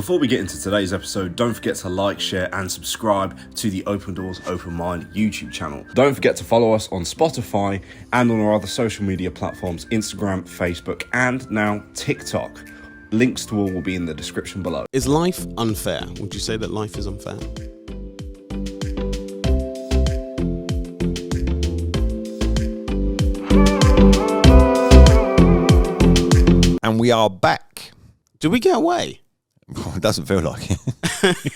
Before we get into today's episode, don't forget to like, share and subscribe to the Open Doors, Open Mind YouTube channel. Don't forget to follow us on Spotify and on our other social media platforms, Instagram, Facebook and now TikTok. Links to all will be in the description below. Is life unfair? Would you say that life is unfair? And we are back. Did we get away? It doesn't feel like it.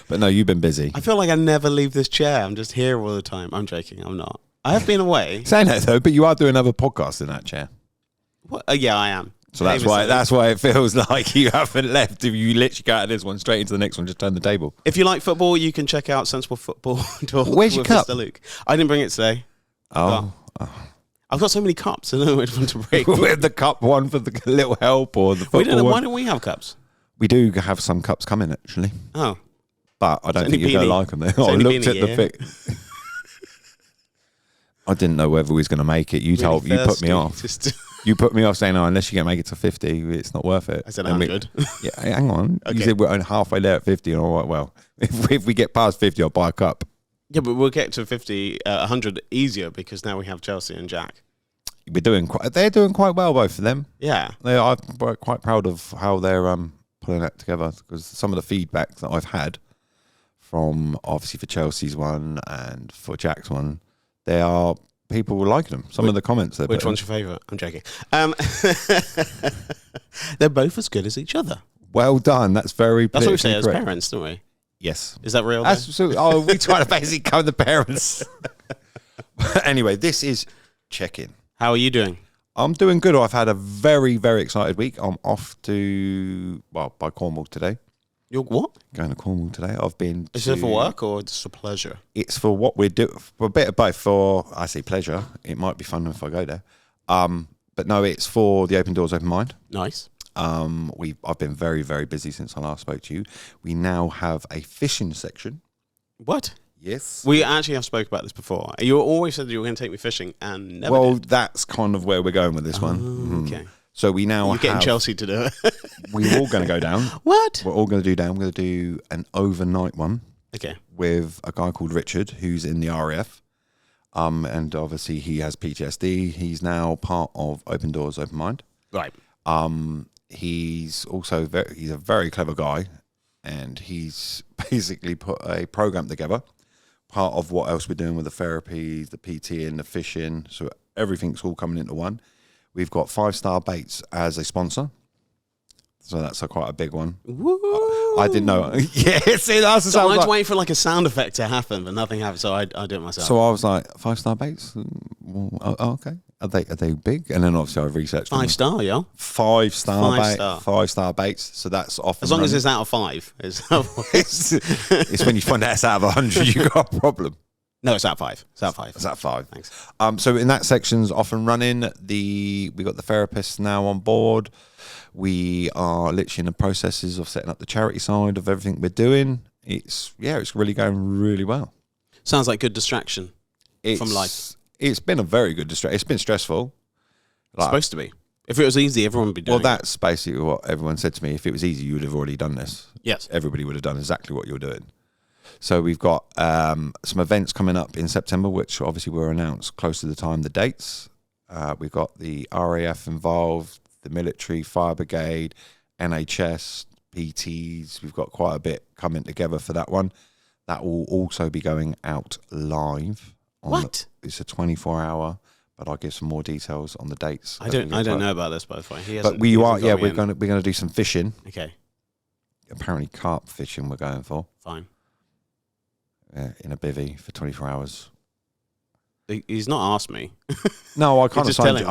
But no, you've been busy. I feel like I never leave this chair. I'm just here all the time. I'm joking. I'm not. I have been away. Saying that though, but you are doing another podcast in that chair. What? Yeah, I am. So that's why it feels like you haven't left. If you literally go out of this one straight into the next one, just turn the table. If you like football, you can check out Sensible Football. Where's your cup? Mr. Luke. I didn't bring it today. Oh. I've got so many cups. I don't know which one to bring. With the cup one for the little help or the football one. Why don't we have cups? We do have some cups coming actually. Oh. But I don't think you're going to like them. I looked at the fit. I didn't know whether we was going to make it. You put me off. You put me off saying, "Oh, unless you can make it to 50, it's not worth it." I said 100. Yeah, hang on. Okay. You said we're only halfway there at 50. And all right, well, if we get past 50, I'll buy a cup. Yeah, but we'll get to 100 easier because now we have Chelsea and Jack. They're doing quite well, both of them. Yeah, I'm quite proud of how they're pulling that together because some of the feedback that I've had from obviously for Chelsea's one and for Jack's one, people were liking them. Some of the comments. Which one's your favourite? I'm joking. They're both as good as each other. Well done. That's very. That's what we say as parents, don't we? Yes. Is that real? We try to basically cover the parents. Anyway, this is check-in. How are you doing? I'm doing good. I've had a very, very excited week. I'm off to, by Cornwall today. You're what? Going to Cornwall today. Is it for work or just for pleasure? It's for what we're doing. For a bit of both. I say pleasure. It might be fun if I go there. But no, it's for the Open Doors, Open Mind. Nice. I've been very, very busy since I last spoke to you. We now have a fishing section. What? Yes. We actually have spoke about this before. You always said you were going to take me fishing and never did. That's kind of where we're going with this one. Okay. So we now You're getting Chelsea to do it. We're all going to go down. What? We're all going to do down. We're going to do an overnight one. Okay. With a guy called Richard, who's in the RAF. And obviously he has PTSD. He's now part of Open Doors, Open Mind. Right. He's also he's a very clever guy, and he's basically put a program together. Part of what else we're doing with the therapies, the PT and the fishing. So everything's all coming into one. We've got 5-Star Baits as a sponsor. So that's quite a big one. Woo! I didn't know. Yeah, see, that's the so I was waiting for like a sound effect to happen, but nothing happened, so I did it myself. So I was like, 5-Star Baits? Well, okay. Are they big? And then obviously I researched 5-star, yo. 5-star baits. So that's off. As long as it's out of 5. It's when you find out it's out of 100, you got a problem. No, it's out of 5. It's out of 5. It's out of 5. Thanks. So in that section's off and running. We got the therapists now on board. We are literally in the processes of setting up the charity side of everything we're doing. It's really going really well. Sounds like good distraction from life. It's been a very good distraction. It's been stressful. It's supposed to be. If it was easy, everyone would be doing it. Well, that's basically what everyone said to me. If it was easy, you would have already done this. Yes. Everybody would have done exactly what you're doing. So we've got some events coming up in September, which obviously were announced close to the time, the dates. We've got the RAF involved, the military, fire brigade, NHS, PTs. We've got quite a bit coming together for that one. That will also be going out live. It's a 24-hour, but I'll give some more details on the dates. I don't know about this, by the way. But we're going to do some fishing. Okay. Apparently carp fishing we're going for. Fine. In a bivvy for 24 hours. He's not asked me. No, I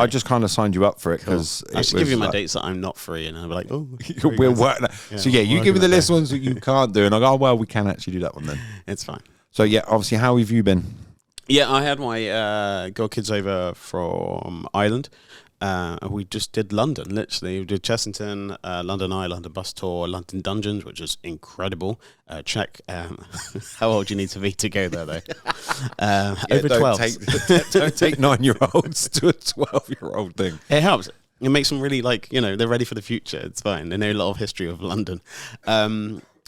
just kind of signed you up for it because I should give you my dates that I'm not free, and I'll be like, oh, we'll work. So you give me the list ones that you can't do, and I go, oh, well, we can actually do that one then. It's fine. So yeah, obviously, how have you been? Yeah, I had my godkids over from Ireland. We just did London, literally. We did Chessington, London Eye, London Bus Tour, London Dungeons, which was incredible. Check how old you need to be to go there, though. Over 12. Don't take 9-year-olds to a 12-year-old thing. It helps. It makes them really they're ready for the future. It's fine. They know a lot of history of London.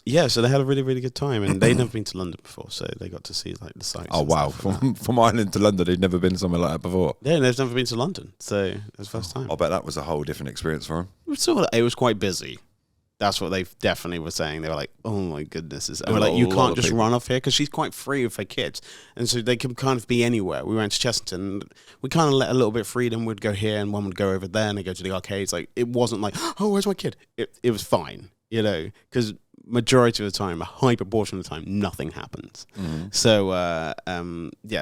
Yeah, so they had a really, really good time, and they'd never been to London before, so they got to see the sights. Oh wow! From Ireland to London, they'd never been somewhere like that before. Yeah, they've never been to London, so it was the first time. I bet that was a whole different experience for them. It was quite busy. That's what they definitely were saying. They were like, "Oh my goodness!" And we're A like, "You lot can't of just people. run off here," because she's quite free with her kids, and so they can kind of be anywhere. We went to Chessington. We kind of let a little bit of freedom. We'd go here, and one would go over there, and they go to the arcades. Like it wasn't like, "Oh, where's my kid?" It was fine, because majority of the time, a high proportion of the time, nothing happens. So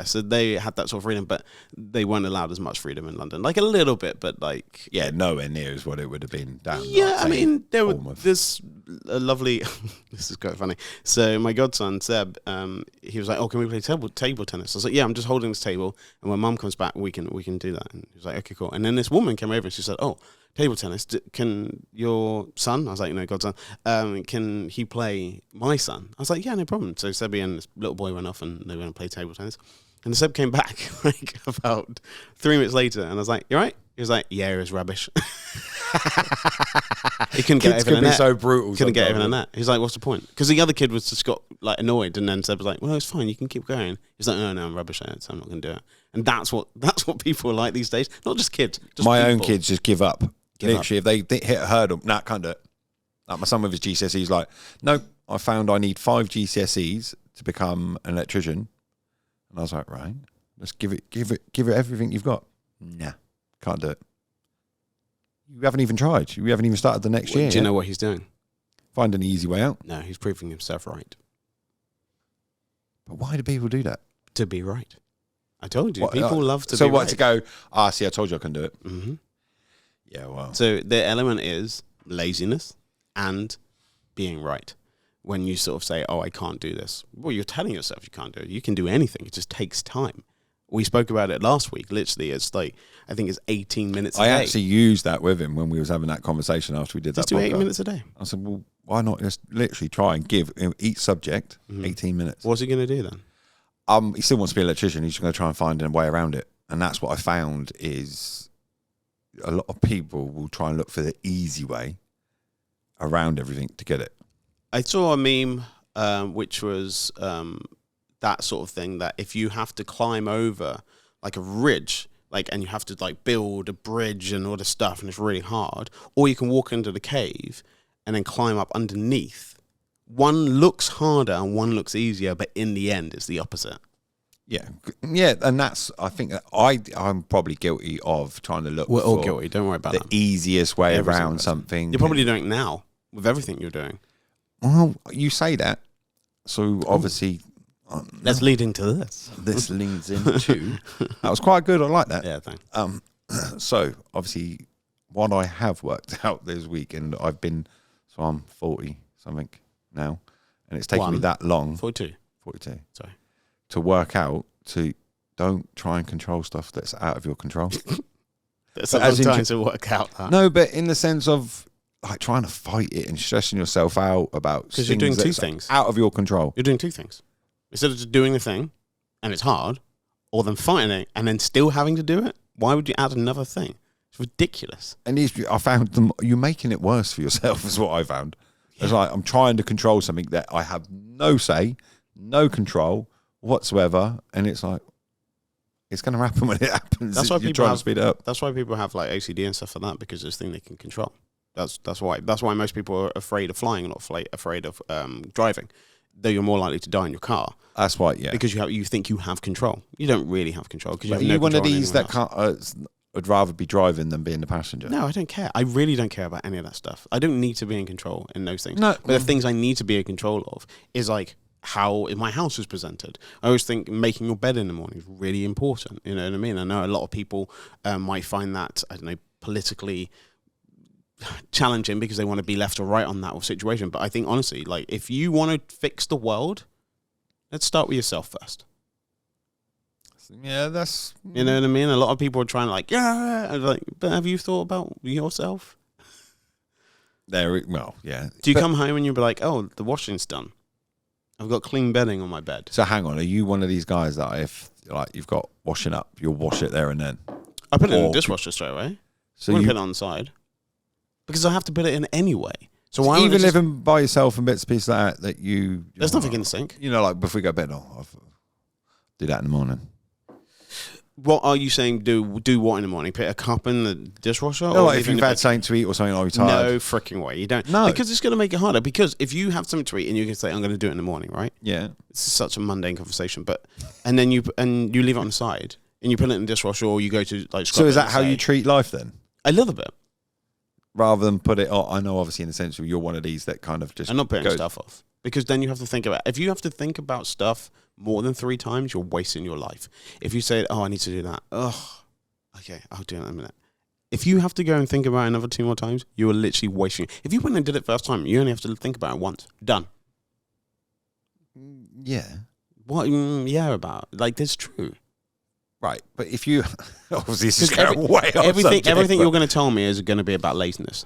so they had that sort of freedom, but they weren't allowed as much freedom in London, like a little bit, but like Nowhere near as what it would have been down. I mean, there was Bournemouth. this lovely. This is quite funny. So my godson Seb, he was like, "Oh, can we play table tennis?" I was like, "Yeah, I'm just holding this table, and when Mum comes back, we can do that." And he was like, "Okay, cool." And then this woman came over and she said, "Oh, table tennis. Can your son?" I was like, "No, godson. Can he play my son?" I was like, "Yeah, no problem." So Sebby and this little boy went off and they went and played table tennis. And Seb came back like about 3 minutes later, and I was like, "You all right?" He was like, "Yeah, it was rubbish." He couldn't get Kids even a can be net. so brutal. Couldn't get even a sometimes. net. He's like, "What's the point?" Because the other kid was just got like annoyed, and then Seb was like, "Well, it's fine. You can keep going." He's like, "No, I'm rubbish at it, so I'm not going to do it." And that's what people are like these days. Not just kids. Just My own people. kids just give up. Give Literally, if they hit a hurdle, can't do it. Like my son with his GCSEs, like, nope, I found I need 5 GCSEs to become an electrician. And I was like, right, let's give it everything you've got. Nah, can't do it. You haven't even tried. You haven't even started the next year. Do you know what he's doing? Find an easy way out. No, he's proving himself right. But why do people do that? To be right. I told you, What, people love to so be what, right. to go, see, I told you I can do it. Mm-hmm. Yeah, well. So the element is laziness and being right. When you sort of say, "Oh, I can't do this," well, you're telling yourself you can't do it. You can do anything. It just takes time. We spoke about it last week. Literally, it's like, I think it's 18 minutes a I day. actually used that with him when we was having that conversation after we did Just that do 8 podcast. minutes a day. I said, well, why not just literally try and give each subject 18 minutes? What's he going to do then? He still wants to be an electrician. He's going to try and find a way around it. And that's what I found is a lot of people will try and look for the easy way around everything to get it. I saw a meme which was that sort of thing, that if you have to climb over like a ridge, and you have to like build a bridge and all this stuff, and it's really hard, or you can walk into the cave and then climb up underneath. One looks harder and one looks easier, but in the end, it's the opposite. Yeah, and that's, I think that I'm probably guilty of trying to look We're all for guilty. Don't worry about the that. easiest way Every single around person. something. You're probably doing it now with everything you're doing. Well, you say that, so obviously That's leading to this. this leads into. That was quite good. I like that. Yeah, thanks. So obviously, what I have worked out this week, and I'm 40 something now, and it's taken me that long, 42. 42, Sorry. to work out to don't try and control stuff that's out of your control. That's a But long as in time to work out that. No, but in the sense of like trying to fight it and stressing yourself out about Because you're doing two that's things. out of your control. You're doing two things. Instead of just doing the thing, and it's hard, or then fighting it, and then still having to do it, why would you add another thing? It's ridiculous. And I found you're making it worse for yourself, is what I found. It's like I'm trying to control something that I have no say, no control whatsoever, and it's like it's going to happen when it happens. That's why you're people trying have, to speed it up. That's why people have like OCD and stuff like that, because it's a thing they can control. That's why most people are afraid of flying and not afraid of driving. Though you're more likely to die in your car. That's why, yeah. Because you think you have control. You don't really have control, because you have Are no you one of control on these anyone that else. can't? Would rather be driving than being the passenger. No, I don't care. I really don't care about any of that stuff. I don't need to be in control in those things. No. But the things I need to be in control of is like how my house is presented. I always think making your bed in the morning is really important. You know what I mean? I know a lot of people might find that, I don't know, politically challenging because they want to be left or right on that situation. But I think honestly, like if you want to fix the world, let's start with yourself first. Yeah, that's... You know what I mean? A lot of people are trying to like, yeah, like, but have you thought about yourself? Well, yeah. Do you come home and you'll be like, oh, the washing's done. I've got clean bedding on my bed. So hang on, are you one of these guys that if like you've got washing up, you'll wash it there and then? I put it in the Or- dishwasher straight away. So I'm going you to put it on the side because I have to put it in anyway. So why even would I just, living by yourself and bits and pieces like that you there's nothing in the sink. You know, like before we go to bed, I'll do that in the morning. What are you saying? Do what in the morning? Put a cup in the dishwasher? No, or like if you've had something to eat or something, or you're tired. No freaking way. You don't. No. Because it's going to make it harder. Because if you have something to eat and you can say, I'm going to do it in the morning, right? Yeah. This is such a mundane conversation. But and then you leave it on the side and you put it in the dishwasher or you go to like scrub So is it that how you treat life then? A little bit. Rather than put it, I know obviously in the sense of you're one of these that kind of just I'm not putting goes, stuff off. Because then you have to think about, if you have to think about stuff more than 3 times, you're wasting your life. If you say, I need to do that. Okay, I'll do it in a minute. If you have to go and think about it another 2 more times, you are literally wasting. If you went and did it first time, you only have to think about it once. Done. Yeah. What? Yeah, about? Like, that's true. Right, but if you obviously this is Because going way off everything subject, but you're going to tell me is going to be about laziness.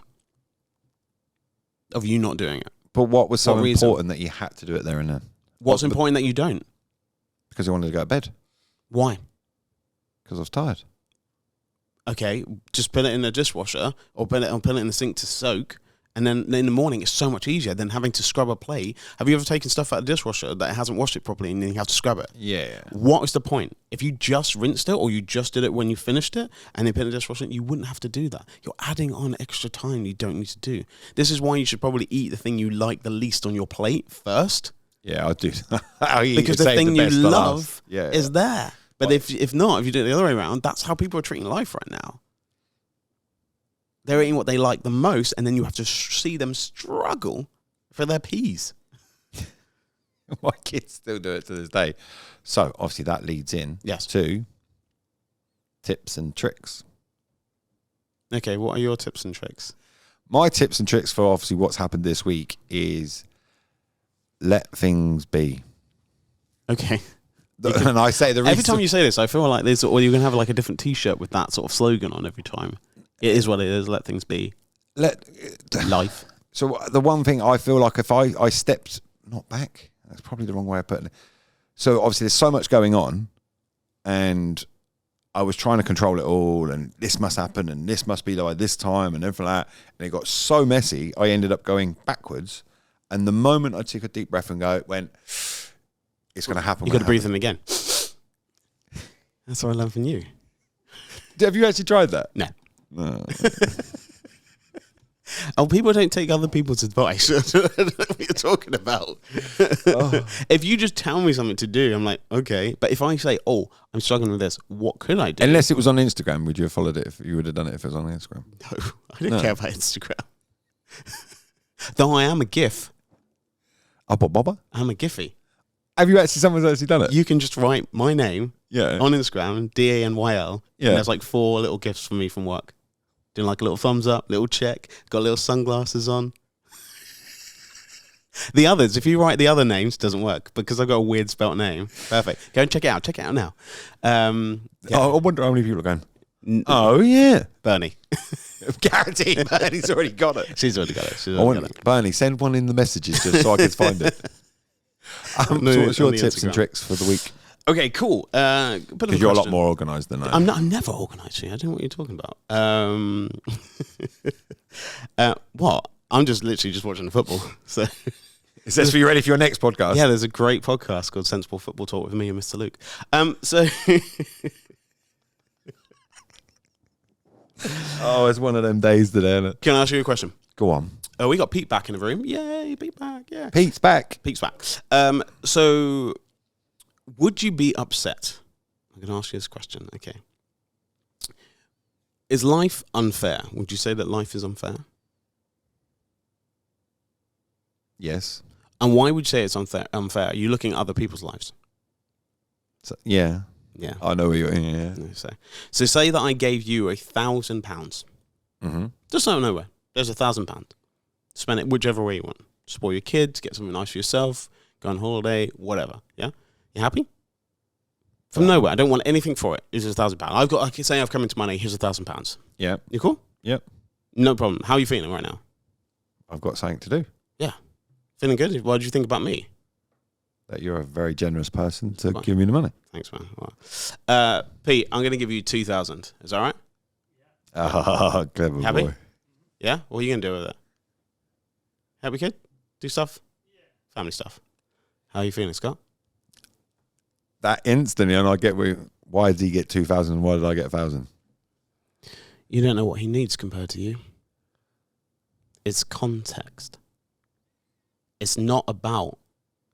Of you not doing it. what was so What reason? important that you had to do it there and then? What's important that you don't? Because I wanted to go to bed. Why? Because I was tired. Okay, just put it in the dishwasher or put it in the sink to soak, and then in the morning it's so much easier than having to scrub a plate. Have you ever taken stuff out of the dishwasher that hasn't washed it properly and then you have to scrub it? Yeah. What is the point? If you just rinsed it or you just did it when you finished it and then put it in the dishwasher, you wouldn't have to do that. You're adding on extra time you don't need to do. This is why you should probably eat the thing you like the least on your plate first. Yeah, I'll do Because the thing you love is there. But What? if not, if you do it the other way around, that's how people are treating life right now. They're eating what they like the most, and then you have to see them struggle for their peas. My kids still do it to this day. So obviously that leads in Yes. to tips and tricks. Okay, what are your tips and tricks? My tips and tricks for obviously what's happened this week is let things be. Okay. And I say the reason Every time you say this, I feel like there's, or you're going to have like a different T-shirt with that sort of slogan on every time. It is what it is. Let things be. Life. So the one thing I feel like if I stepped not back, that's probably the wrong way of putting it. So obviously there's so much going on, and I was trying to control it all, and this must happen, and this must be by this time, and everything like that. And it got so messy, I ended up going backwards. And the moment I took a deep breath and went, it's going to happen. You got to breathe in again. That's what I learned from you. Have you actually tried that? No. No. Oh, people don't take other people's advice. I don't know what you're talking about. If you just tell me something to do, I'm like, okay. But if I say, oh, I'm struggling with this, what could I do? Unless it was on Instagram, would you have followed it if you would have done it if it was on Instagram? No, I don't care about Instagram. Though I am a GIF. Oh, Bobber? I'm a Giphy. Have you actually, someone's actually done it? You can just write my name Yeah. on Instagram, DANYL. Yeah. And there's like 4 little GIFs for me from work. Doing like a little thumbs up, little check, got little sunglasses on. The others, if you write the other names, doesn't work because I've got a weird spelt name. Perfect. Go and check it out. Check it out now. Yeah. Oh, I wonder how many people are going, oh, yeah. Bernie. Guaranteed, man. He's already got it. She's already got it. She's I already want got it. Bernie, send one in the messages just so I can find it. No, So what's your on the tips and Instagram. tricks for the week? Okay, cool. Because you're a lot more organised than I am. I'm never organised. I don't know what you're talking about. What? I'm just literally just watching the football. So It says for you ready for your next podcast. yeah, there's a great podcast called Sensible Football Talk with me and Mr. Luke. So Oh, it's one of them days today, isn't it? can I ask you a question? Go on. Oh, we got Pete back in the room. Yay, Pete back. Yeah, Pete's back. Pete's back. So would you be upset? I'm going to ask you this question. Okay. Is life unfair? Would you say that life is unfair? Yes. And why would you say it's unfair? Are you looking at other people's lives? So, yeah. Yeah. I know where you're. Yeah. So say that I gave you £1,000. Mm-hmm. Just out of nowhere. There's £1,000. Spend it whichever way you want. Spoil your kids, get something nice for yourself, go on holiday, whatever. Yeah? You happy? From nowhere. I don't want anything for it. It's just £1,000. I can say I've come into money, here's £1,000. Yeah. You cool? Yep. No problem. How are you feeling right now? I've got something to do. Yeah. Feeling good? What did you think about me? That you're a very generous person to Fine. give me the money. Thanks, man. Well, Pete, I'm going to give you 2,000. Is that all right? Ah, clever Happy? boy. Yeah? What are you going to do with it? Help your kid? Do stuff? Family stuff. How are you feeling, Scott? That instantly, and I get why did he get 2,000 and why did I get 1,000? You don't know what he needs compared to you. It's context. It's not about...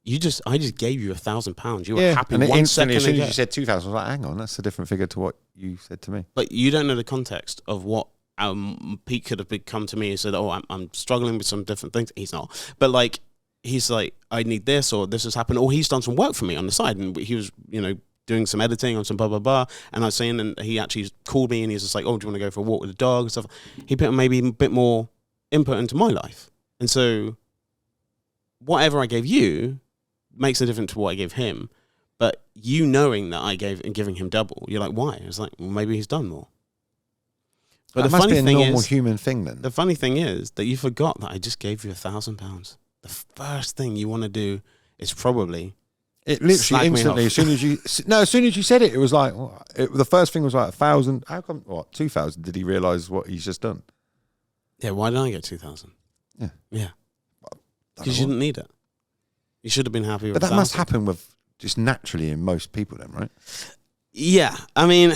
I just gave you £1,000. You were happy and 1 instantly, second as soon ago. as you said 2,000, I was like, hang on, that's a different figure to what you said to me. But you don't know the context of what Pete could have come to me and said, oh, I'm struggling with some different things. He's not. But like, he's like, I need this, or this has happened, or he's done some work for me on the side. And he was, doing some editing on some blah, blah, blah. And I was saying, and he actually called me and he's just like, oh, do you want to go for a walk with the dog and stuff? He put maybe a bit more input into my life. And so whatever I gave you makes a difference to what I gave him. But you knowing that giving him double, you're like, why? It's like, well, maybe he's done more. But That must be a normal human thing then. The funny thing is that you forgot that I just gave you £1,000. The first thing you want to do is probably it literally instantly, as soon as you said it, it was like the first thing was like 1,000. How come 2,000? Did he realise what he's just done? Yeah, why did I get 2,000? Yeah, because you didn't need it. You should have been happy with. But that must happen with just naturally in most people, then, right? Yeah, I mean,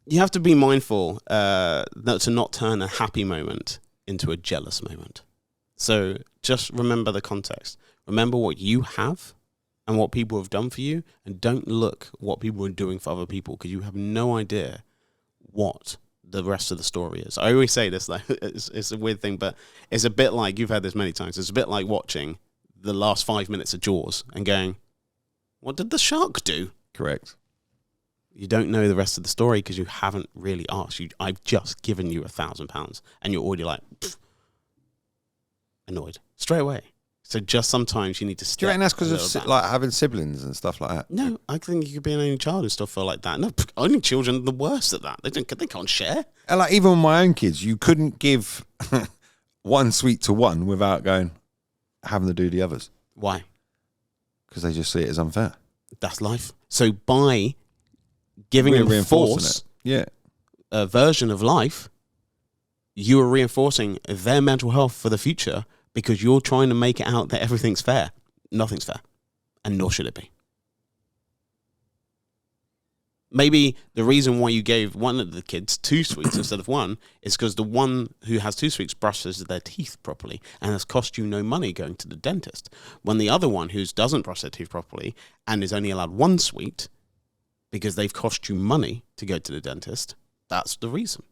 you have to be mindful to not turn a happy moment into a jealous moment. So just remember the context. Remember what you have and what people have done for you, and don't look what people are doing for other people, because you have no idea what the rest of the story is. I always say this, like it's a weird thing, but it's a bit like, you've had this many times, it's a bit like watching the last 5 minutes of Jaws and going, what did the shark do? Correct. You don't know the rest of the story because you haven't really asked. I've just given you £1,000 and you're already like, annoyed straight away. So just sometimes you need to step. Do you reckon that's because of like having siblings and stuff like that? No, I think you could be an only child and still feel like that. No, only children are the worst at that. They can't share. And like even with my own kids, you couldn't give one sweet to one without having to do the others. Why? Because they just see it as unfair. That's life. So by giving them force, a version of life, you are reinforcing their mental health for the future, because you're trying to make it out that everything's fair. Nothing's fair, and nor should it be. Maybe the reason why you gave one of the kids 2 sweets instead of one is because the one who has 2 sweets brushes their teeth properly and has cost you no money going to the dentist. When the other one who doesn't brush their teeth properly and is only allowed 1 sweet because they've cost you money to go to the dentist, that's the reason.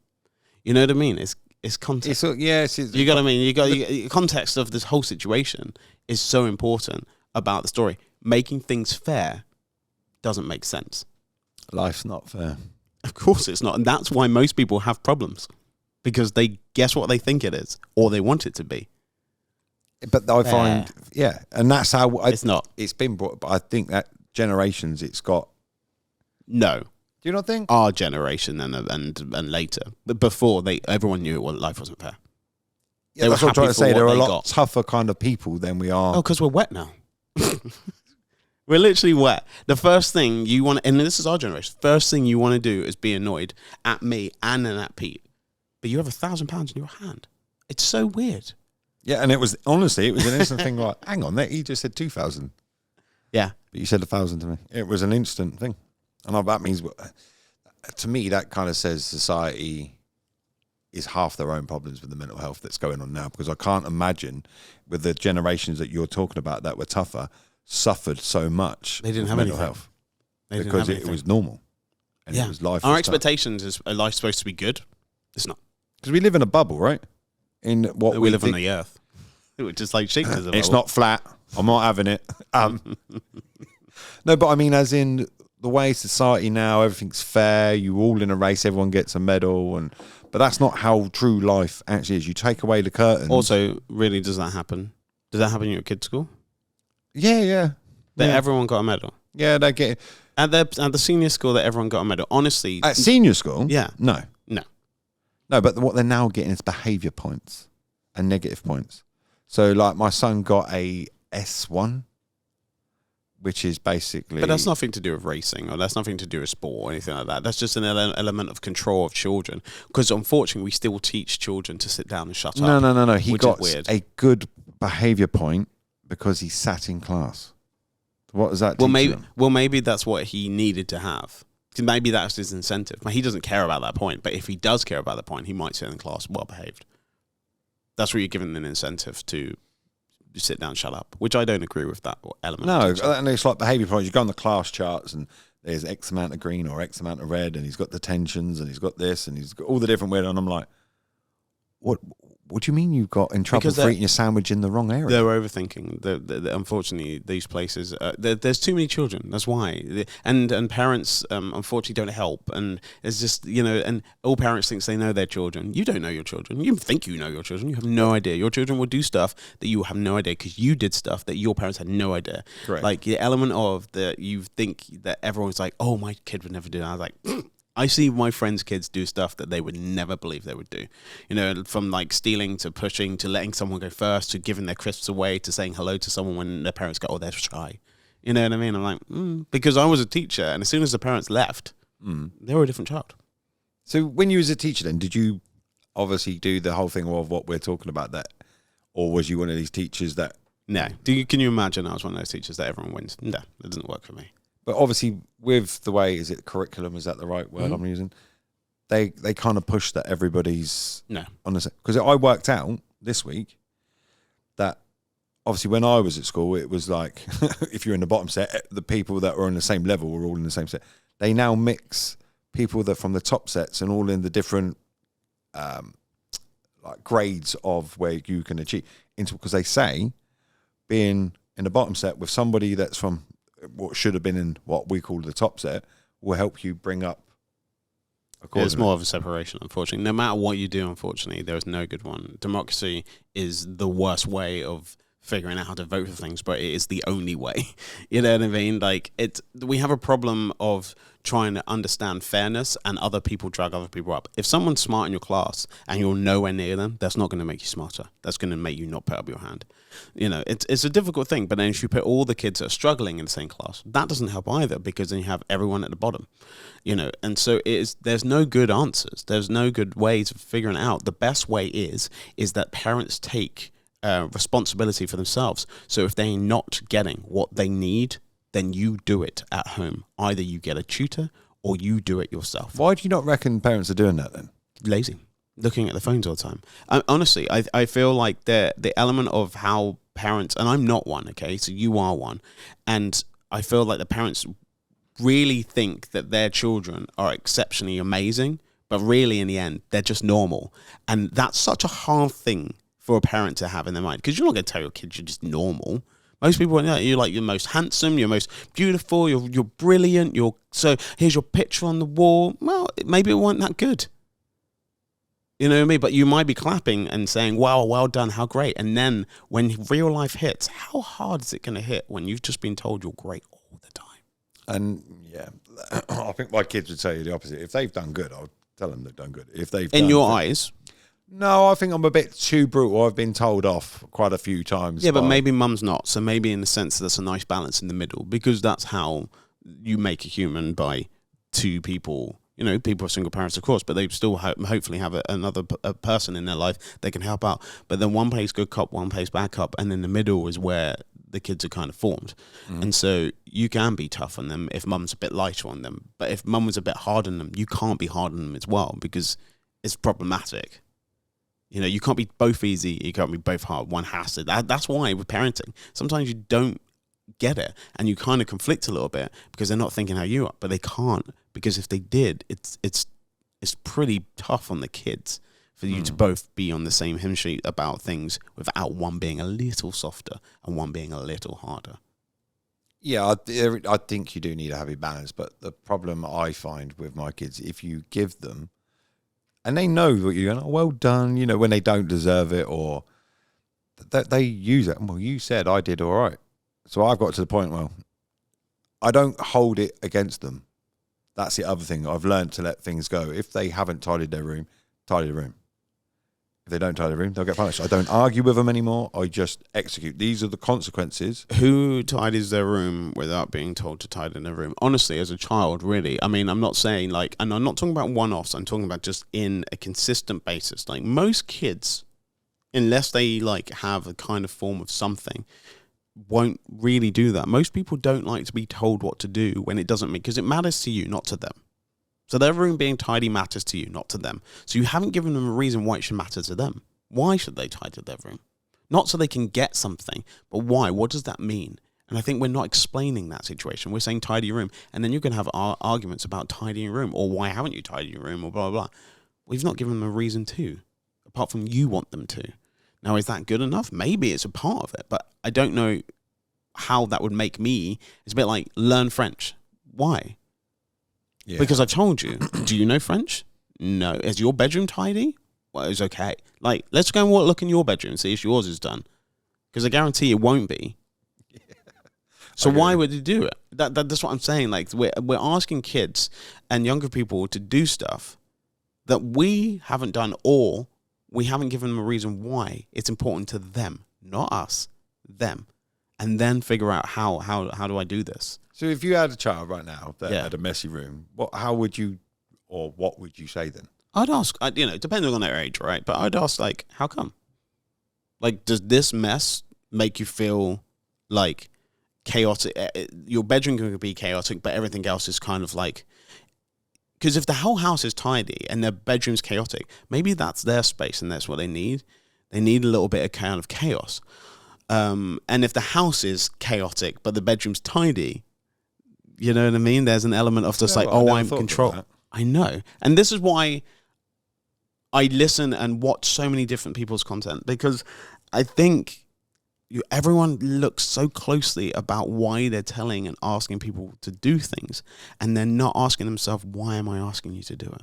You know what I mean? It's context. You got what I mean? You context of this whole situation is so important about the story. Making things fair doesn't make sense. Life's not fair. Of course it's not. And that's why most people have problems, because they guess what they think it is, or they want it to be. But I find, and that's how it's not. It's been brought, but I think that generations it's got. No. Do you not think? Our generation and later, but before everyone knew life wasn't fair. Yeah, that's what I'm trying to say. There are a lot tougher kind of people than we are. Oh, because we're wet now. We're literally wet. The first thing you want, and this is our generation, first thing you want to do is be annoyed at me and then at Pete. But you have £1,000 in your hand. It's so weird. Yeah, and it was an instant thing like, hang on, he just said 2,000. Yeah. But you said 1,000 to me. It was an instant thing. And that means, to me, that kind of says society is half their own problems with the mental health that's going on now. Because I can't imagine with the generations that you're talking about that were tougher, suffered so much. They didn't have mental anything. Health because it was normal. And it was life. Our expectations is life supposed to be good. It's not. Because we live in a bubble, right? In what we live on the earth. It was just like shaped as a bubble. It's not flat. I'm not having it. No, but I mean, as in the way society now, everything's fair. You all in a race, everyone gets a medal, but that's not how true life actually is. You take away the curtains. Also, really, does that happen? Does that happen in your kids' school? Yeah. That everyone got a medal. Yeah, they get at the senior school that everyone got a medal. Honestly, at senior school, no. But what they're now getting is behaviour points and negative points. So, like my son got a S1, which is basically. But that's nothing to do with racing, or that's nothing to do with sport or anything like that. That's just an element of control of children. Because unfortunately, we still teach children to sit down and shut up. No. He which got is weird. a good behaviour point because he sat in class. What does that teach him? Well, maybe that's what he needed to have. Maybe that's his incentive. He doesn't care about that point, but if he does care about that point, he might sit in class well behaved. That's where you're given an incentive to sit down, shut up, which I don't agree with that element. No, and it's like behaviour points. You go on the class charts and there's X amount of green or X amount of red, and he's got detentions and he's got this and he's got all the different weird. And I'm like, what do you mean you got in trouble for eating your sandwich in the wrong area? They're overthinking. Unfortunately, these places, there's too many children. That's why. And parents, unfortunately, don't help. And it's just, and all parents think they know their children. You don't know your children. You think you know your children. You have no idea. Your children will do stuff that you have no idea because you did stuff that your parents had no idea. Correct. Like the element of that you think that everyone's like, oh, my kid would never do that. I was like, I see my friends' kids do stuff that they would never believe they would do. From like stealing to pushing to letting someone go first to giving their crisps away to saying hello to someone when their parents go, oh, they're shy. You know what I mean? I'm like, because I was a teacher, and as soon as the parents left, they were a different child. So when you was a teacher then, did you obviously do the whole thing of what we're talking about that? Or was you one of these teachers that... No. Can you imagine I was one of those teachers that everyone wins? No, it doesn't work for me. But obviously, with the way, is it curriculum? Is that the right word I'm using? They kind of push that everybody's on the same. Because I worked out this week that obviously when I was at school, it was like if you're in the bottom set, the people that were on the same level were all in the same set. They now mix people that from the top sets and all in the different like grades of where you can achieve into, because they say being in the bottom set with somebody that's from what should have been in what we call the top set will help you bring up accordingly. It's more of a separation, unfortunately. No matter what you do, unfortunately, there is no good one. Democracy is the worst way of figuring out how to vote for things, but it is the only way. You know what I mean? Like, we have a problem of trying to understand fairness, and other people drag other people up. If someone's smart in your class and you're nowhere near them, that's not going to make you smarter. That's going to make you not put up your hand. It's a difficult thing, but then if you put all the kids that are struggling in the same class, that doesn't help either, because then you have everyone at the bottom. And so there's no good answers. There's no good ways of figuring it out. The best way is that parents take responsibility for themselves. So if they're not getting what they need, then you do it at home. Either you get a tutor or you do it yourself. Why do you not reckon parents are doing that then? Lazy. Looking at the phones all the time. Honestly, I feel like the element of how parents, and I'm not one, okay, so you are one, and I feel like the parents really think that their children are exceptionally amazing, but really in the end, they're just normal. And that's such a hard thing for a parent to have in their mind, because you're not going to tell your kids you're just normal. Most people, you're like, you're most handsome, you're most beautiful, you're brilliant, so here's your picture on the wall. Well, maybe it wasn't that good. You know what I mean? But you might be clapping and saying, wow, well done, how great. And then when real life hits, how hard is it going to hit when you've just been told you're great all the time? And yeah, I think my kids would tell you the opposite. If they've done good, I'll tell them they've done good. If they've in your eyes? No, I think I'm a bit too brutal. I've been told off quite a few times. Yeah, but maybe mum's not. So maybe in the sense there's a nice balance in the middle, because that's how you make a human, by two people. People are single parents, of course, but they still hopefully have another person in their life they can help out. But then one plays good cop, one plays bad cop, and in the middle is where the kids are kind of formed. And so you can be tough on them if mum's a bit lighter on them. But if mum was a bit hard on them, you can't be hard on them as well, because it's problematic. You can't be both easy, you can't be both hard. One has to. That's why with parenting, sometimes you don't get it, and you kind of conflict a little bit because they're not thinking how you are, but they can't, because if they did, it's pretty tough on the kids for you to both be on the same hymn sheet about things without one being a little softer and one being a little harder. Yeah, I think you do need a happy balance, but the problem I find with my kids, if you give them, and they know what you're going, oh, well done, when they don't deserve it, or that they use it. Well, you said I did all right. So I've got to the point, well, I don't hold it against them. That's the other thing. I've learned to let things go. If they haven't tidied their room, tidy the room. If they don't tidy the room, they'll get punished. I don't argue with them anymore. I just execute. These are the consequences. Who tidies their room without being told to tidy their room? Honestly, as a child, really. I mean, I'm not saying like, and I'm not talking about one-offs. I'm talking about just in a consistent basis. Like most kids, unless they like have a kind of form of something, won't really do that. Most people don't like to be told what to do when it doesn't mean, because it matters to you, not to them. So their room being tidy matters to you, not to them. So you haven't given them a reason why it should matter to them. Why should they tidy their room? Not so they can get something, but why? What does that mean? And I think we're not explaining that situation. We're saying tidy your room, and then you're going to have arguments about tidying your room, or why haven't you tidied your room, or blah, blah, blah. We've not given them a reason to, apart from you want them to. Now, is that good enough? Maybe it's a part of it, but I don't know how that would make me. It's a bit like learn French. Why? Yeah. Because I told you. Do you know French? No. Is your bedroom tidy? Well, it's okay. Like, let's go and look in your bedroom and see if yours is done. Because I guarantee it won't be. Yeah. So why would you do it? That's what I'm saying. Like, we're asking kids and younger people to do stuff that we haven't done, or we haven't given them a reason why it's important to them, not us, them. And then figure out how do I do this? So if you had a child right now that had a messy room, what would you say then? I'd ask, depending on their age, right? But I'd ask, like, how come? Like, does this mess make you feel like chaotic? Your bedroom can be chaotic, but everything else is kind of like, because if the whole house is tidy and their bedroom's chaotic, maybe that's their space and that's what they need. They need a little bit of kind of chaos. And if the house is chaotic, but the bedroom's tidy, you know what I mean? There's an element of just I'm in control. I know. And this is why I listen and watch so many different people's content, because I think everyone looks so closely about why they're telling and asking people to do things, and they're not asking themselves, why am I asking you to do it?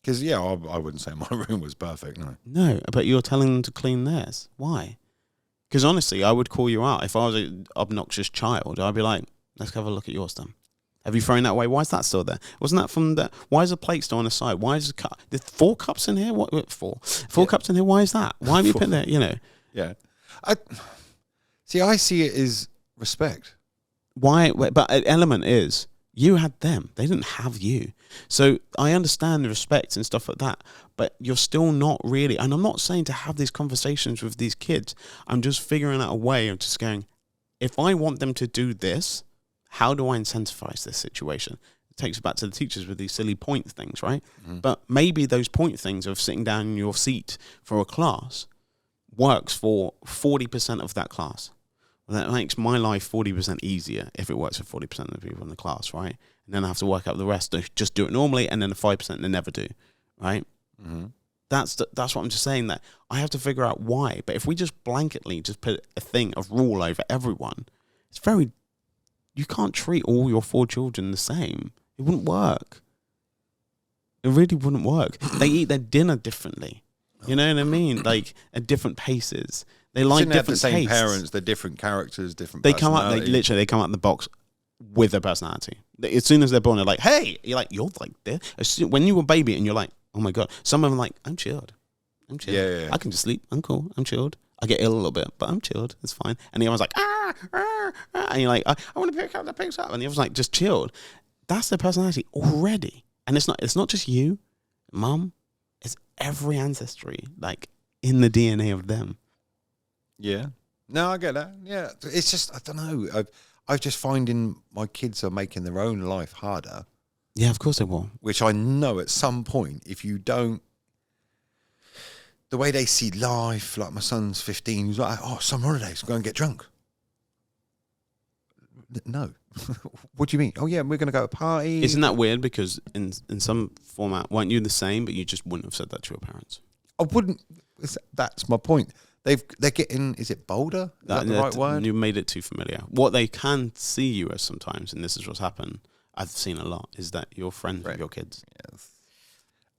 Because, I wouldn't say my room was perfect, no. No, but you're telling them to clean theirs. Why? Because honestly, I would call you out. If I was an obnoxious child, I'd be like, let's have a look at yours then. Have you thrown that away? Why is that still there? Wasn't that from the... Why is the plate still on the side? Why is the cup... There's 4 cups in here? What? 4 cups in here? Why is that? Why have you put that, Yeah. I see it as respect. Why? But an element is, you had them. They didn't have you. So I understand the respect and stuff like that, but you're still not really... And I'm not saying to have these conversations with these kids. I'm just figuring out a way of just going, if I want them to do this, how do I incentivize this situation? It takes us back to the teachers with these silly point things, right? Mm-hmm. But maybe those point things of sitting down in your seat for a class works for 40% of that class. Well, that makes my life 40% easier if it works for 40% of the people in the class, right? And then I have to work out the rest to just do it normally, and then the 5% they never do, right? Mm-hmm. That's what I'm just saying, that I have to figure out why. But if we just blanketly just put a rule over everyone, it's very... You can't treat all your 4 children the same. It wouldn't work. It really wouldn't work. They eat their dinner differently. You know what I mean? Like, at different paces. They like different the same tastes. Parents, they're different characters, different They come out, they come out in the box with their personality. As soon as they're born, they're like, hey! You're like this. When you were a baby and you're like, oh my God. Some of them are like, I'm chilled. Yeah. I can just sleep. I'm cool. I'm chilled. I get ill a little bit, but I'm chilled. It's fine. And the other one's like, and you're like, I want to pick up the pigs up. And the other's like, just chilled. That's their personality already. And it's not just you, Mum. It's every ancestry, like, in the DNA of them. Yeah. No, I get that. Yeah. It's just, I don't know. I'm just finding my kids are making their own life harder. Yeah, of course they will. Which I know at some point, if you don't, the way they see life, like my son's 15, he's like, summer holidays, go and get drunk. No. What do you mean? Oh, yeah, we're going to go to a party. Isn't that weird? Because in some format, weren't you the same, but you just wouldn't have said that to your parents? I wouldn't. That's my point. They're getting, is it bolder? Is that the right word? You made it too familiar. What they can see you as sometimes, and this is what's happened, I've seen a lot, is that you're friends with your kids. Yes.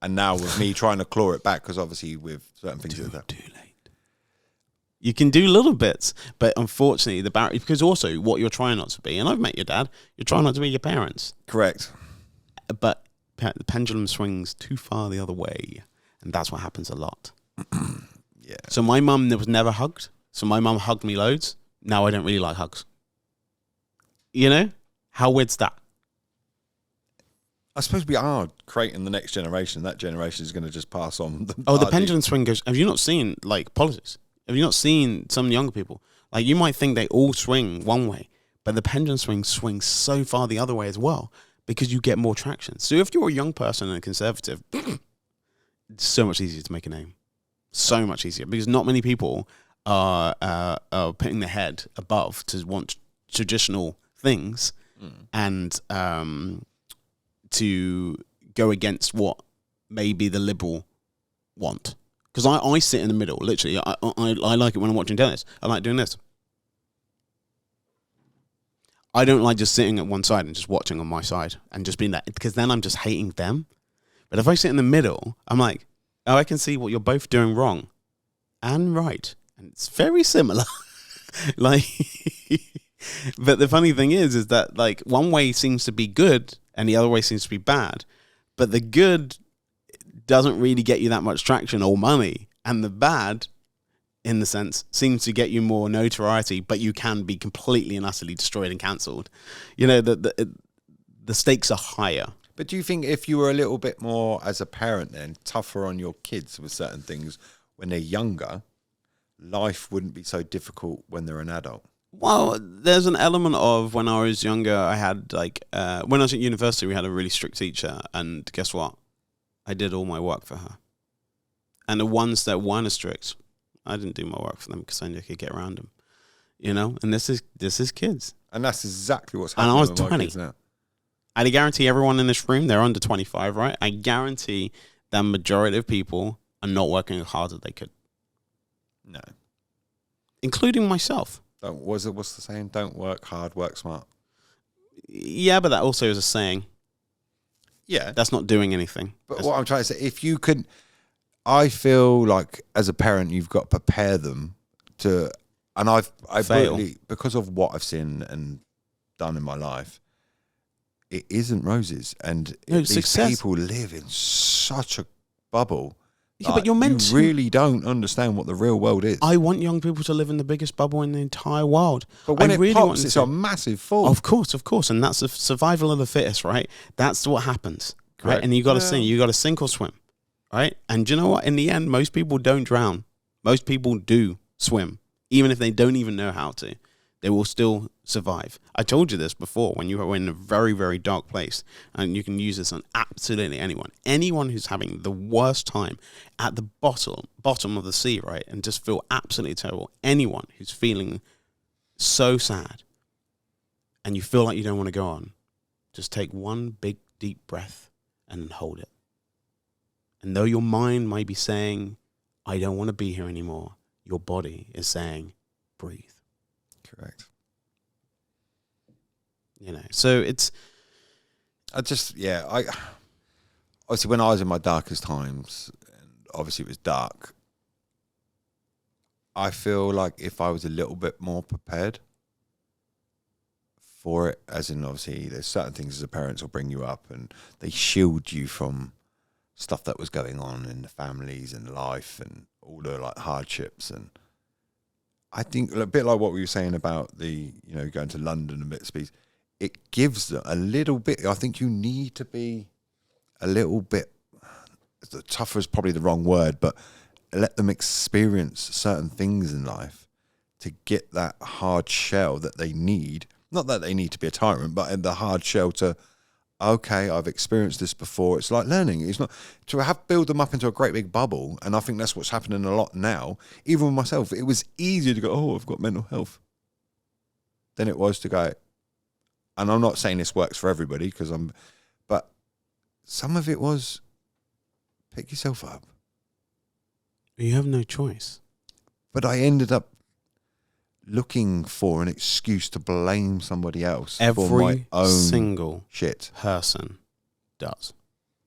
And now with me trying to claw it back, because obviously with certain things like that. Too late. You can do little bits, but unfortunately the barrier, because also what you're trying not to be, and I've met your dad, you're trying not to be your parents. Correct. But the pendulum swings too far the other way, and that's what happens a lot. Yeah. So my mum was never hugged. So my mum hugged me loads. Now I don't really like hugs. You know? How weird's that? I suppose we are creating the next generation. That generation is going to just pass on. The pendulum swing goes. Have you not seen like politics? Have you not seen some younger people? Like you might think they all swing one way, but the pendulum swings so far the other way as well because you get more traction. So if you're a young person and a conservative, it's so much easier to make a name. So much easier because not many people are putting their head above to want traditional things and to go against what maybe the liberal want. Because I sit in the middle, literally. I like it when I'm watching tennis. I like doing this. I don't like just sitting at one side and just watching on my side and just being that, because then I'm just hating them. But if I sit in the middle, I'm like, oh, I can see what you're both doing wrong and right. And it's very similar. Like, but the funny thing is that like one way seems to be good and the other way seems to be bad. But the good doesn't really get you that much traction or money. And the bad, in the sense, seems to get you more notoriety, but you can be completely and utterly destroyed and cancelled. You know, the stakes are higher. But do you think if you were a little bit more, as a parent then, tougher on your kids with certain things when they're younger, life wouldn't be so difficult when they're an adult? Well, there's an element of when I was younger, I had like, when I was at university, we had a really strict teacher, and guess what? I did all my work for her. And the ones that weren't as strict, I didn't do my work for them because I knew I could get around them. You know? And this is kids. And that's exactly what's And happening I was with my 20. kids now. I guarantee everyone in this room, they're under 25, right? I guarantee that majority of people are not working as hard as they could. No. Including myself. What's the saying? Don't work hard, work smart. Yeah, but that also is a saying. Yeah. That's not doing anything. But what I'm trying to say, if you could, I feel like as a parent, you've got to prepare them to, and I Fail. really, because of what I've seen and done in my life, it isn't roses. And No, these success. people live in such a bubble. Yeah, but you're meant to. You really don't understand what the real world is. I want young people to live in the biggest bubble in the entire world. But when I it really pops, want it's to. a massive fall. Of course. And that's the survival of the fittest, right? That's what happens, right? Correct. And you got to sink. You got to sink or swim, right? And do you know what? In the end, most people don't drown. Most people do swim, even if they don't even know how to. They will still survive. I told you this before when you were in a very, very dark place, and you can use this on absolutely anyone. Anyone who's having the worst time at the bottom of the sea, right, and just feel absolutely terrible. Anyone who's feeling so sad and you feel like you don't want to go on, just take one big, deep breath and hold it. And though your mind might be saying, I don't want to be here anymore, your body is saying, breathe. Correct. You know, so it's... I obviously when I was in my darkest times, and obviously it was dark, I feel like if I was a little bit more prepared for it, as in obviously there's certain things as a parent will bring you up and they shield you from stuff that was going on in the families and life and all the like hardships. And I think a bit like what we were saying about the, you know, going to London and bits of pieces, it gives them a little bit. I think you need to be a little bit, tougher is probably the wrong word, but let them experience certain things in life to get that hard shell that they need. Not that they need to be a tyrant, but in the hard shell to, okay, I've experienced this before. It's like learning. It's not to build them up into a great big bubble. And I think that's what's happening a lot now. Even with myself, it was easier to go, oh, I've got mental health, than it was to go. And I'm not saying this works for everybody but some of it was pick yourself up. You have no choice. But I ended up looking for an excuse to blame somebody else for my own single shit. person does.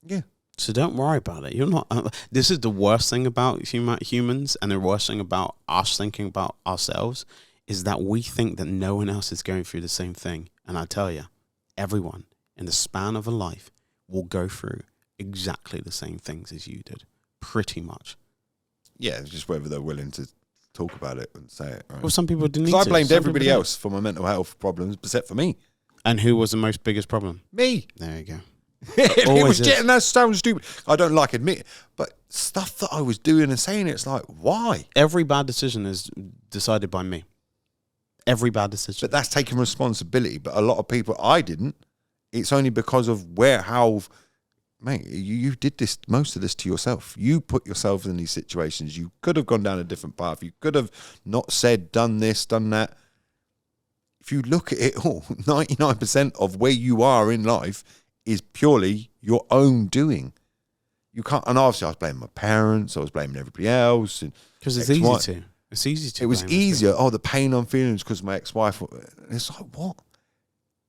Yeah. So don't worry about it. You're not. This is the worst thing about humans, and the worst thing about us thinking about ourselves is that we think that no one else is going through the same thing. And I tell you, everyone in the span of a life will go through exactly the same things as you did, pretty much. Yeah, it's just whether they're willing to talk about it and say it. Right? Well, some people didn't need So I to. blamed Some everybody people else for my mental health problems, except for me. And who was the most biggest problem? Me. There you go. It Always was is. getting that sounds stupid. I don't like admitting, but stuff that I was doing and saying, it's like, why? Every bad decision is decided by me. Every bad decision. But that's taking responsibility. But a lot of people, I didn't. It's only because of how, mate, you did this, most of this to yourself. You put yourself in these situations. You could have gone down a different path. You could have not said, done this, done that. If you look at it all, 99% of where you are in life is purely your own doing. You can't, and obviously I was blaming my parents, I was blaming everybody else. Because it's easy to. It's easy to. It was blame easier. Oh, the pain I'm feeling is because my ex-wife. It's like, what?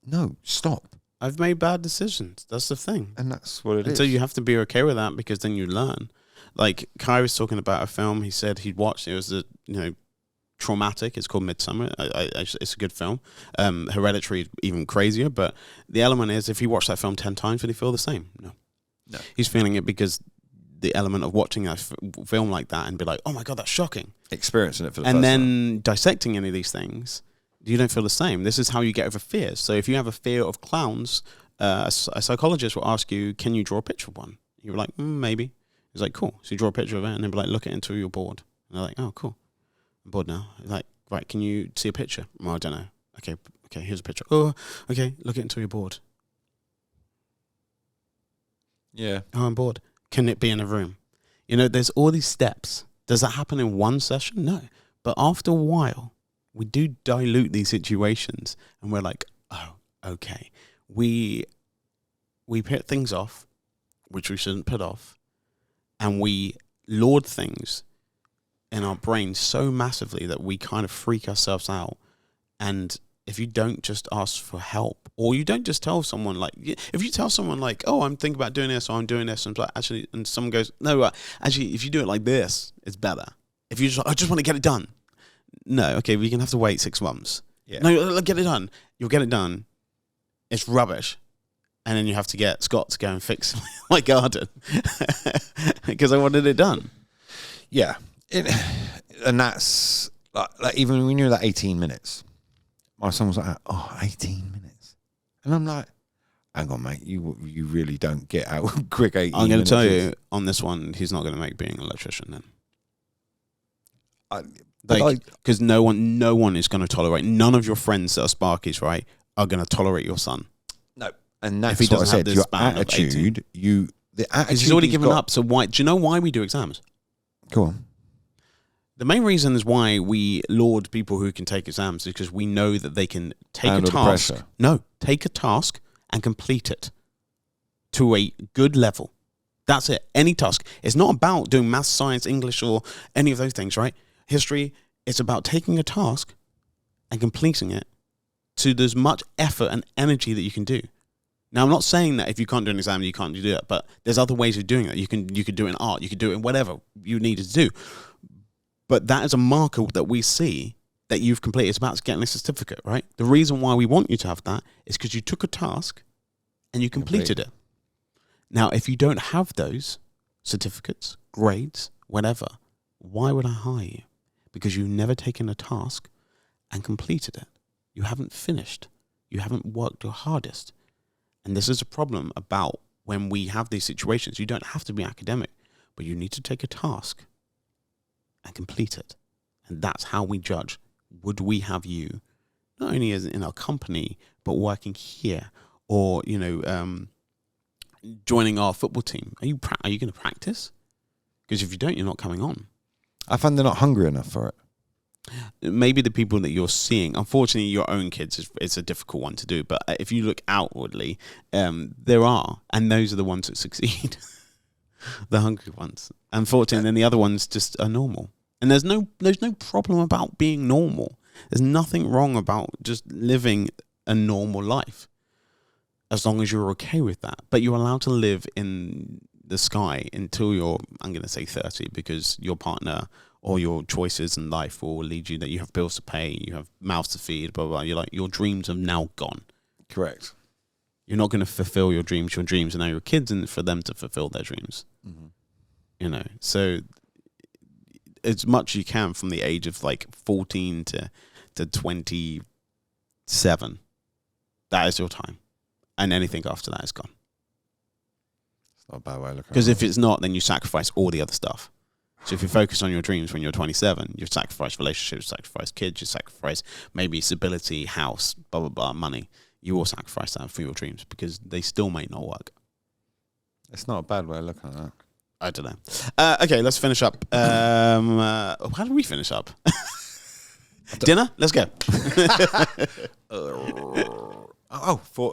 No, stop. I've made bad decisions. That's the thing. And that's what it is. And so you have to be okay with that, because then you learn. Like Kai was talking about a film he said he'd watched. It was traumatic. It's called Midsummer. It's a good film. Hereditary is even crazier. But the element is, if he watched that film 10 times, would he feel the same? No. He's feeling it because the element of watching a film like that and be like, oh my God, that's shocking. Experiencing it for the and first then time. Dissecting any of these things, you don't feel the same. This is how you get over fears. So if you have a fear of clowns, a psychologist will ask you, can you draw a picture of one? You're like, maybe. He's like, cool. So you draw a picture of it and then be like, look at it until you're bored. And they're like, oh, cool. I'm bored now. Like, right, can you see a picture? Well, I don't know. Okay, here's a picture. Oh, okay, look at it until you're bored. Yeah. Oh, I'm bored. Can it be in a room? There's all these steps. Does that happen in one session? No. But after a while, we do dilute these situations and we're like, oh, okay. We put things off, which we shouldn't put off, and we lord things in our brain so massively that we kind of freak ourselves out. And if you don't just ask for help, or you don't just tell someone, like, if you tell someone like, oh, I'm thinking about doing this, or I'm doing this, and like, actually, and someone goes, no, actually, if you do it like this, it's better. If you just, I just want to get it done. No, okay, we can have to wait 6 months. Yeah. No, get it done. You'll get it done. It's rubbish. And then you have to get Scott to go and fix my garden because I wanted it done. Yeah. And that's, like even when you're at 18 minutes, my son was like, oh, 18 minutes. And I'm like, hang on, mate, you really don't get out quick 18 minutes. I'm going to tell you, on this one, he's not going to make being an electrician then. Because no one is going to tolerate, none of your friends that are Sparkies, right, are going to tolerate your son. No. And that's if he what I doesn't have said, this your span of 18. attitude, the attitude he's already given up. So why? Do you know why we do exams? Go on. The main reason is why we laud people who can take exams is because we know that they can take Handle a task. the pressure. No, take a task and complete it to a good level. That's it. Any task. It's not about doing math, science, English, or any of those things, right? History. It's about taking a task and completing it to as much effort and energy that you can do. Now, I'm not saying that if you can't do an exam, you can't do that, but there's other ways of doing it. You could do it in art, you could do it in whatever you needed to do. But that is a marker that we see that you've completed. It's about getting a certificate, right? The reason why we want you to have that is because you took a task and you completed it. Now, if you don't have those certificates, grades, whatever, why would I hire you? Because you've never taken a task and completed it. You haven't finished. You haven't worked your hardest. And this is a problem about when we have these situations. You don't have to be academic, but you need to take a task and complete it. And that's how we judge. Would we have you, not only as in our company, but working here, or, joining our football team? Are you going to practice? Because if you don't, you're not coming on. I find they're not hungry enough for it. Maybe the people that you're seeing, unfortunately, your own kids, it's a difficult one to do. But if you look outwardly, there are, and those are the ones that succeed, the hungry ones. Unfortunately, then the other ones just are normal. And there's no problem about being normal. There's nothing wrong about just living a normal life, as long as you're okay with that. But you're allowed to live in the sky until you're, I'm going to say 30, because your partner or your choices in life will lead you that you have bills to pay, you have mouths to feed, blah, blah, blah. You're like, your dreams are now gone. Correct. You're not going to fulfill your dreams. Your dreams are now your kids, and for them to fulfill their dreams. Mhm. You know, so as much you can from the age of like 14 to 27, that is your time, and anything after that is gone. It's not a bad way of looking. Because if it's not, then you sacrifice all the other stuff. So if you focus on your dreams when you're 27, you sacrifice relationships, you sacrifice kids, you sacrifice maybe stability, house, blah, blah, blah, money. You will sacrifice that for your dreams because they still may not work. It's not a bad way of looking at that. I don't know. Okay, let's finish up. How do we finish up? Dinner? Let's go. Thought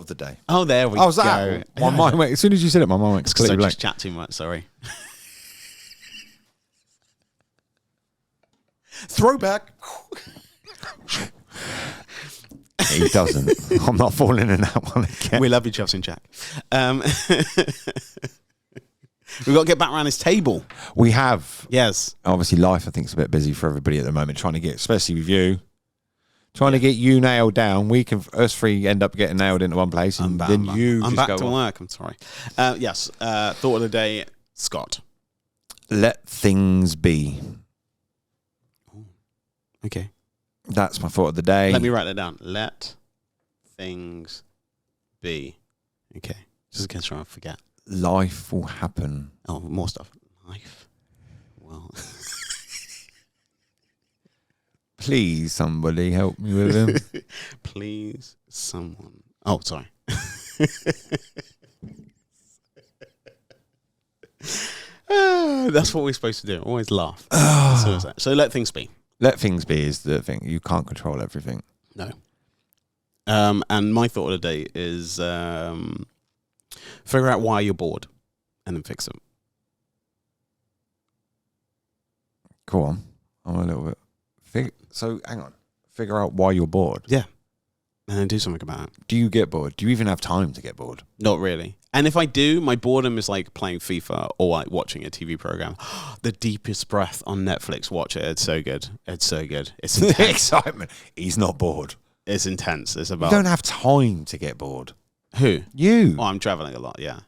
of the day. Oh, there we Oh, was go. that? My mind went, as soon as you said it, my mind went It's because I completely just blank. chat too much, sorry. Throwback. He doesn't. I'm not falling in that one again. We love you, Chelsea and Jack. We've got to get back around this table. We have. Yes. Obviously, life, I think, is a bit busy for everybody at the moment, trying to get, especially with you, trying to get you nailed down. We can, us three, end up getting nailed into one place, and then you I'm just back go to on. work. I'm sorry. Yes. Thought of the day, Scott. Let things be. Okay. That's my thought of the day. Let me write that down. Let things be. Okay. Just in case I forget. Life will happen. Oh, more stuff. Life. Well. Please, somebody help me with him. Please, someone. Oh, sorry. That's what we're supposed to do. Always laugh. So let things be. Let things be is the thing. You can't control everything. No. And my thought of the day is figure out why you're bored and then fix it. Go on. I'm a little bit. So, hang on. Figure out why you're bored. Yeah. And then do something about it. Do you get bored? Do you even have time to get bored? Not really. And if I do, my boredom is like playing FIFA or like watching a TV program. The Deepest Breath on Netflix. Watch it. It's so good. It's so good. It's The intense. excitement. He's not bored. It's intense. It's You about don't have time to get bored. who? You. Oh, I'm traveling a lot. Yeah.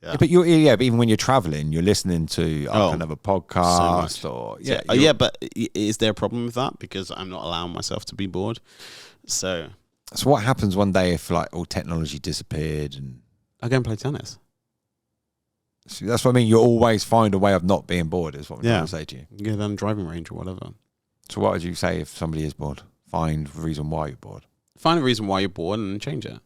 Yeah, but but even when you're traveling, you're listening to kind of a podcast so or but is there a problem with that? Because I'm not allowing myself to be bored. So what happens one day if like all technology disappeared and I go and play tennis. see, that's what I mean. You always find a way of not being bored. Is what I'm Yeah. trying to say to you. You go down the driving range or whatever. So what would you say if somebody is bored? Find the reason why you're bored. Find a reason why you're bored and change it.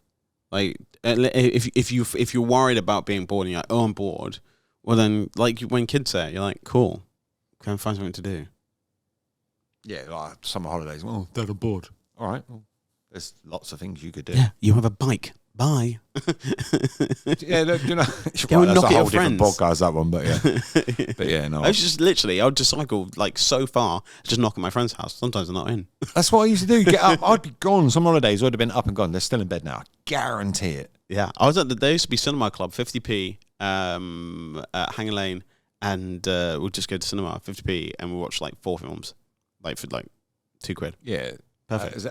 Like if you're worried about being bored and you're like, oh, I'm bored. Well then, like when kids say it, you're like, cool, go and find something to do. Yeah, like summer holidays. Oh, Dad, I'm bored. All right. Well, there's lots of things you could do. Yeah, you have a bike. Bye. Yeah, look, you know, Go and that's knock a at your whole different friends. podcast, that one. But yeah, but yeah, no. I was just literally, I would just cycle like so far, just knock at my friend's house. Sometimes they're not in. That's what I used to do. Get up. I'd be gone. Some holidays I would have been up and gone. They're still in bed now. I guarantee it. Yeah, I was there used to be cinema club, 50p, at Hanger Lane, and we'd just go to cinema, 50p, and we watch like 4 films, like for like £2. Yeah, Perfect.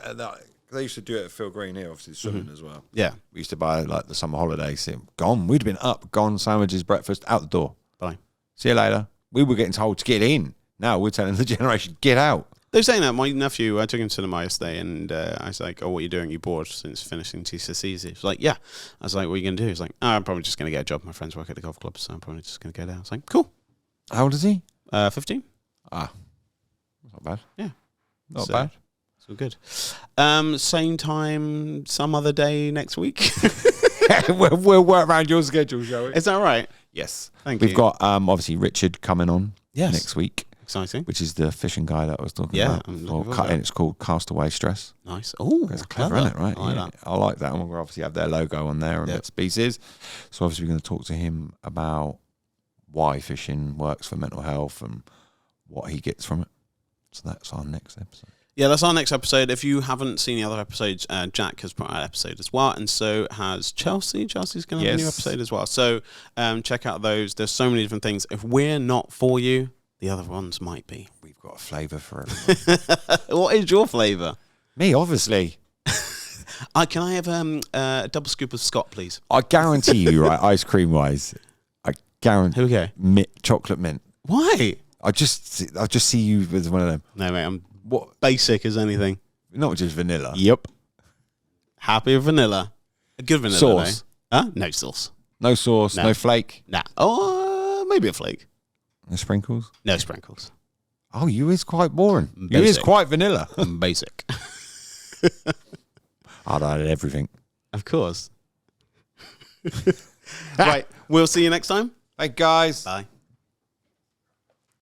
They used to do it at Phil Green here, obviously swimming as well. Yeah, We used to buy like the summer holidays. Gone. We'd have been up, gone, sandwiches, breakfast, out the door. bye. See you later. We were getting told to get in. Now we're telling the generation, get out. They're saying that. My nephew, I took him to cinema yesterday, and I was like, "Oh, what are you doing? You bored since finishing GCSEs?" He was like, "Yeah." I was like, "What are you going to do?" He's like, "Oh, I'm probably just going to get a job. My friends work at the golf club, so I'm probably just going to go there." I was like, "Cool." How old is he? 15. Not bad. Yeah. Not So- bad. It's all good. Same time, some other day next week. we'll work around your schedule, shall we? Is that right? Yes. Thank you. We've got obviously Richard coming on Yes. next week, Exciting. which is the fishing guy that I was talking Yeah, about. I'm looking Or forward to that. it's called Castaway Stress. Nice. Oh, It's clever, isn't it? Right? I like Yeah. that. I like that. And we'll obviously have their logo on there and Yep. bits and pieces. So obviously we're going to talk to him about why fishing works for mental health and what he gets from it. So that's our next episode. Yeah, that's our next episode. If you haven't seen the other episodes, Jack has put out an episode as well, and so has Chelsea. Chelsea's going to have a new Yes. episode as well. So check out those. There's so many different things. If we're not for you, the other ones might be. We've got a flavour for everyone. What is your flavour? Me, obviously. Can I have a double scoop of Scott, please? I guarantee you, right, ice cream wise, I guarantee Okay. chocolate mint. Why? I just see you with one of them. No, mate, I'm What? basic as anything. Not just vanilla. Yep. Happy with vanilla. A good vanilla. Sauce? Though. Huh? No sauce. No sauce, no flake, Nah. Oh, maybe a flake. no sprinkles. No sprinkles. Oh, you is quite boring. You Basic. is quite vanilla. Basic. I'd add everything. Of course. Right. We'll see you next time. Hey guys. Bye.